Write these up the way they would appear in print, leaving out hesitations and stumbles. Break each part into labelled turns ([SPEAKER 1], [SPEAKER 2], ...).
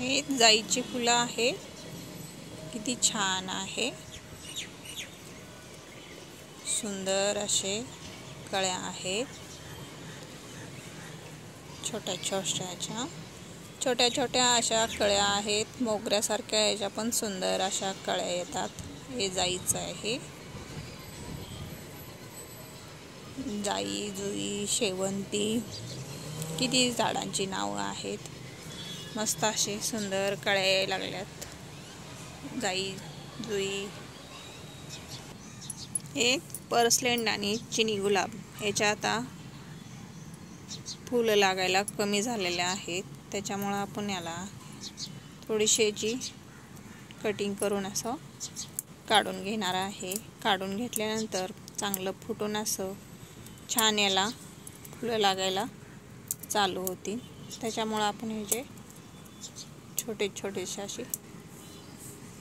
[SPEAKER 1] हे जाईची फुलं आहे, किती छान आहे. सुंदर असे कळ्या आहेत, छोट्या छोट्या अशा कळ्या आहेत. मोगऱ्यासारख्या याच्या पण सुंदर अशा कळ्या येतात. हे जाईचं आहे. जाई, जुई, शेवंती, किती झाडांची नावं आहेत. मस्त असे सुंदर कळ्या यायला लागल्यात. जाई, जुई. एक पर्सलेंड आणि चिनी गुलाब ह्याच्या आता फुलं लागायला कमी झालेले आहेत. त्याच्यामुळं आपण याला थोडीशी याची कटिंग करून असं काढून घेणार आहे. काढून घेतल्यानंतर चांगलं फुटून असं छान याला फुलं लागायला चालू होती. त्याच्यामुळं आपण हे जे छोटेसे अशी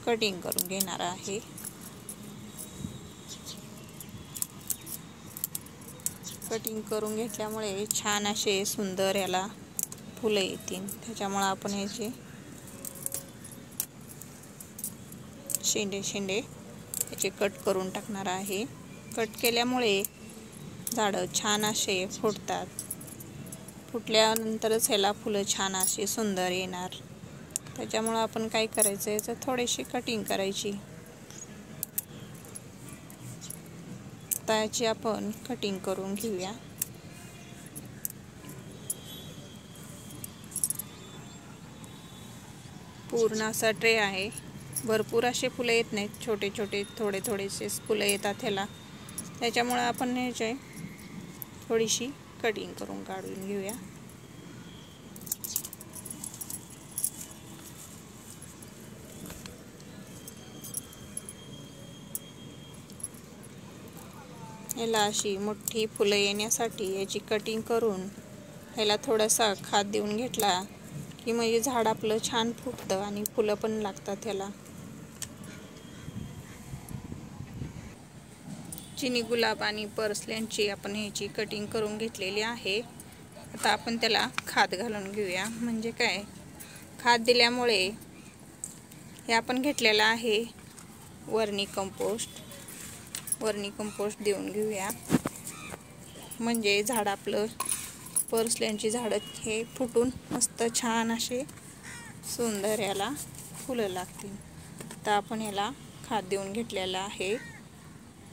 [SPEAKER 1] कटिंग करून घेणार आहे. कटिंग करून घेतल्यामुळे छान असे सुंदर याला फुलं येतील. त्याच्यामुळे आपण याचे शेंडे याचे कट करून टाकणार आहे. कट केल्यामुळे झाडं छान असे फुटतात. फुटल्यानंतरच ह्याला फुलं छान अशी सुंदर येणार. त्याच्यामुळे आपण काय करायचं, याचं थोडीशी कटिंग करायची. त्याची आपण कटिंग करून घेऊया. पूर्ण असा ट्रे आहे. भरपूर असे फुलं येत नाहीत, छोटे थोडेसे फुलं येतात ह्याला. त्याच्यामुळे आपण ह्याचे थोडीशी कटिंग करून काढून घेऊया. याला अशी मोठी फुलं येण्यासाठी याची कटिंग करून ह्याला थोडासा खाद देऊन घेतला की म्हणजे झाड आपलं छान फुटतं आणि फुलं पण लागतात ह्याला. चिनी गुलाब आणि पर्सलेंडची आपण ह्याची कटिंग करून घेतलेली आहे. आता आपण त्याला खाद घालून घेऊया. म्हणजे काय, खाद दिल्यामुळे हे आपण घेतलेलं आहे वर्मी कंपोस्ट देऊन घेऊया. म्हणजे झाड आपलं पर्सलेंडची झाडं हे फुटून मस्त छान असे सुंदर याला फुलं लागतील. आता आपण याला खाद देऊन घेतलेलं आहे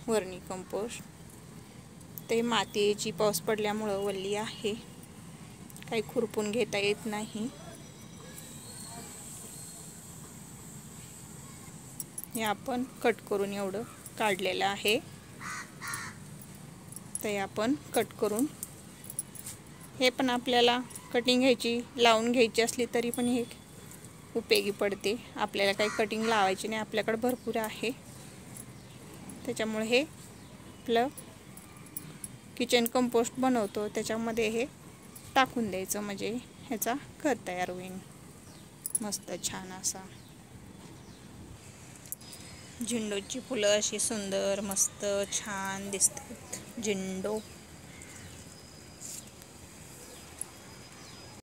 [SPEAKER 1] वर्मी कंपोस्ट. ते मातीची पाऊस पडल्यामुळं वल्ली आहे, काही खुरपून घेता येत नाही. हे आपण कट करून एवढं काढलेलं आहे. ते आपण कट करून, हे पण आपल्याला कटिंग लावून घ्यायची असली तरी पण हे उपयोगी पडते. आपल्याला काही कटिंग लावायची नाही, आपल्याकडे भरपूर आहे. त्याच्यामुळे हे आपलं किचन कंपोस्ट बनवतो त्याच्यामध्ये हे टाकून द्यायचं, म्हणजे ह्याचा खत तयार होईल मस्त छान असा. झेंडूची फुलं अशी सुंदर मस्त छान दिसतात. झेंडू